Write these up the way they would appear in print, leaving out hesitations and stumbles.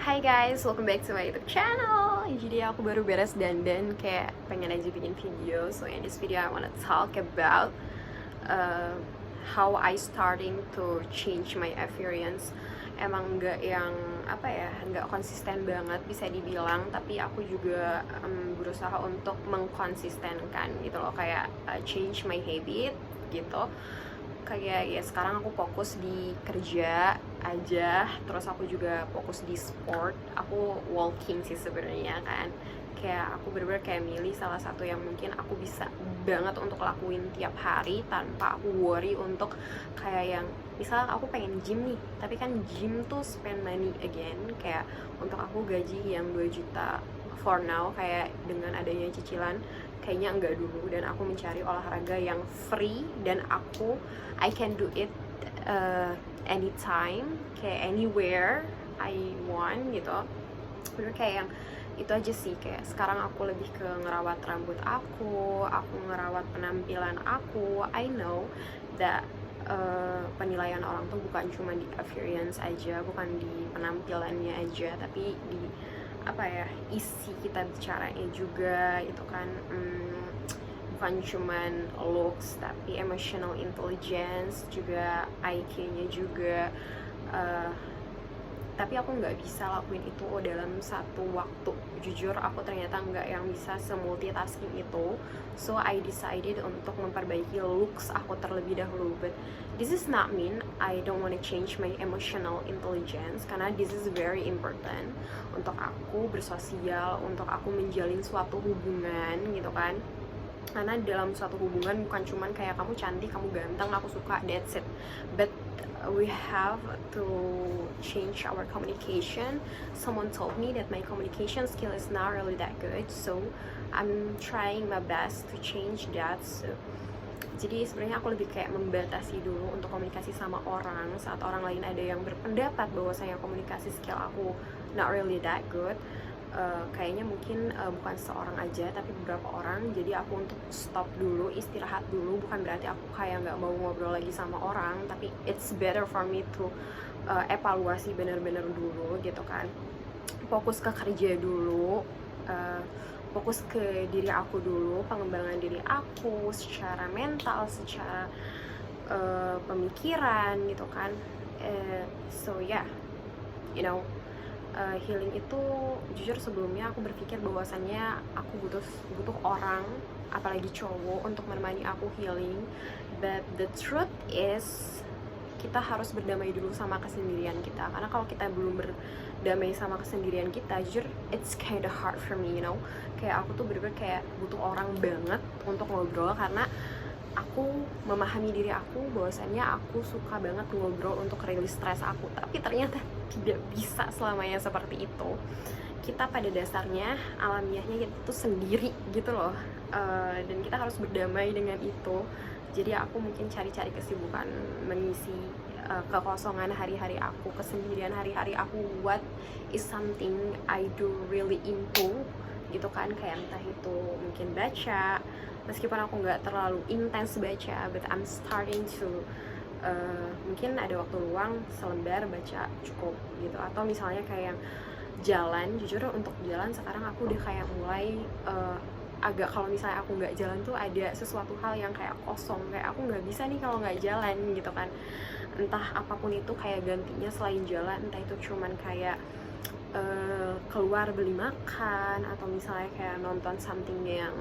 Hi guys, welcome back to my YouTube channel. Jadi aku baru beres dandan, kayak pengen aja bikin video. So in this video I wanna talk about uh, how I starting to change my appearance. Emang nggak yang apa ya, nggak konsisten banget bisa dibilang, tapi aku juga berusaha untuk mengkonsistenkan gitu loh, kayak change my habit gitu. Kayak ya sekarang aku fokus di kerja aja, terus aku juga fokus di sport. Aku walking sih sebenarnya kan, kayak aku bener-bener kayak milih salah satu yang mungkin aku bisa banget untuk lakuin tiap hari tanpa aku worry untuk kayak yang misal aku pengen gym nih, tapi kan gym tuh spend money again. Kayak untuk aku gaji yang 2 juta for now, kayak dengan adanya cicilan kayaknya enggak dulu, dan aku mencari olahraga yang free dan I can do it anytime, kayak anywhere I want gitu. Bener kayak yang itu aja sih. Kayak sekarang aku lebih ke ngerawat rambut aku ngerawat penampilan aku. I know that penilaian orang tuh bukan cuma di appearance aja, bukan di penampilannya aja, tapi di apa ya, isi kita bicaranya juga itu kan. Bukan cuman looks tapi emotional intelligence juga, IQ-nya juga. uh, tapi aku nggak bisa lakuin itu dalam satu waktu. Jujur aku ternyata nggak yang bisa semultitasking itu. So I decided untuk memperbaiki looks aku terlebih dahulu. But this is not mean I don't wanna change my emotional intelligence, karena this is very important untuk aku bersosial, untuk aku menjalin suatu hubungan gitu kan. Karena dalam suatu hubungan bukan cuman kayak kamu cantik, kamu ganteng, aku suka, that's it. But we have to change our communication. Someone told me that my communication skill is not really that good, so I'm trying my best to change that. So jadi sebenarnya aku lebih kayak membatasi dulu untuk komunikasi sama orang saat orang lain ada yang berpendapat bahwasanya komunikasi skill aku not really that good. Kayaknya mungkin bukan seorang aja tapi beberapa orang. Jadi aku untuk stop dulu, istirahat dulu. Bukan berarti aku kayak nggak mau ngobrol lagi sama orang, tapi it's better for me to evaluasi bener-bener dulu gitu kan. Fokus ke kerja dulu, fokus ke diri aku dulu, pengembangan diri aku secara mental, secara pemikiran gitu kan. So yeah, you know, healing itu jujur sebelumnya aku berpikir bahwasannya aku butuh orang, apalagi cowok, untuk menemani aku healing. But the truth is kita harus berdamai dulu sama kesendirian kita. Karena kalau kita belum berdamai sama kesendirian kita, jujur it's kinda hard for me, you know. Kayak aku tuh bener-bener kayak butuh orang banget untuk ngobrol, karena aku memahami diri aku bahwasannya aku suka banget ngobrol untuk rilis stres aku, tapi ternyata tidak bisa selamanya seperti itu. Kita pada dasarnya alamiahnya kita tuh sendiri gitu loh, dan kita harus berdamai dengan itu. Jadi aku mungkin cari-cari kesibukan mengisi kekosongan hari-hari aku, kesendirian hari-hari aku. What is something I do really into gitu kan, kayak entah itu mungkin baca, meskipun aku nggak terlalu intens baca, but I'm starting to mungkin ada waktu luang selembar baca cukup gitu. Atau misalnya kayak jalan, jujur untuk jalan sekarang aku udah kayak mulai agak, kalau misalnya aku nggak jalan tuh ada sesuatu hal yang kayak kosong, kayak aku nggak bisa nih kalau nggak jalan gitu kan. Entah apapun itu, kayak gantinya selain jalan, entah itu cuman kayak keluar beli makan, atau misalnya kayak nonton something yang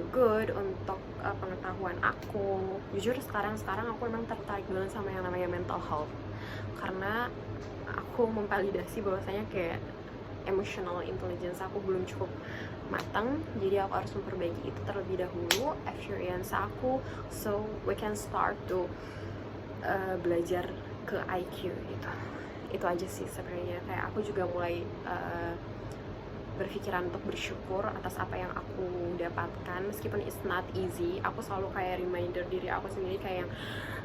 good untuk pengetahuan aku. Jujur sekarang aku memang tertarik banget sama yang namanya mental health, karena aku memvalidasi bahwasanya kayak emotional intelligence aku belum cukup matang. Jadi aku harus memperbaiki itu terlebih dahulu, experience aku, so we can start to belajar ke IQ gitu. Itu aja sih sebenarnya. Kayak aku juga mulai berpikiran untuk bersyukur atas apa yang aku dapatkan, meskipun it's not easy. Aku selalu kayak reminder diri aku sendiri kayak,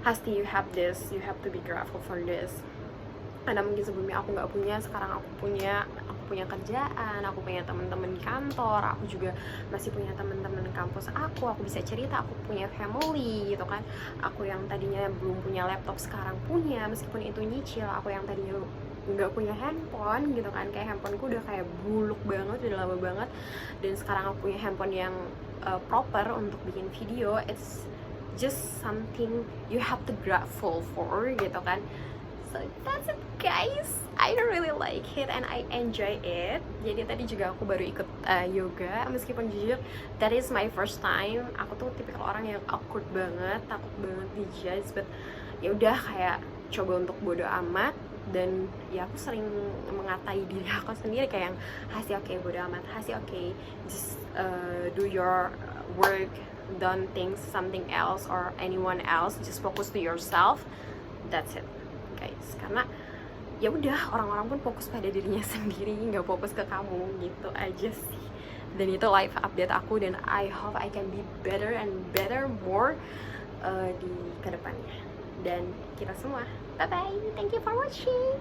Hasti, you have this, you have to be grateful for this. Karena mungkin sebelumnya aku nggak punya, sekarang aku punya kerjaan, aku punya teman-teman di kantor, aku juga masih punya teman-teman di kampus aku bisa cerita, aku punya family gitu kan. Aku yang tadinya belum punya laptop sekarang punya, meskipun itu nyicil. Aku yang tadinya nggak punya handphone gitu kan, kayak handphoneku udah kayak buluk banget, udah lama banget. Dan sekarang aku punya handphone yang proper untuk bikin video. It's just something you have to grateful for gitu kan. So that's it guys, I really like it and I enjoy it. Jadi tadi juga aku baru ikut yoga, meskipun jujur that is my first time. Aku tuh tipikal orang yang awkward banget, takut banget dijudge, but ya udah kayak coba untuk bodo amat. Dan ya aku sering mengatai diri aku sendiri kayak yang Hasi oke, bodo amat, Hasi oke, just do your work, don't think something else or anyone else, just focus to yourself, that's it guys. Karena ya udah, orang-orang pun fokus pada dirinya sendiri, nggak fokus ke kamu, gitu aja sih. Dan itu live update aku, dan I hope I can be better and better more di kedepannya. Dan kita semua, bye bye, thank you for watching.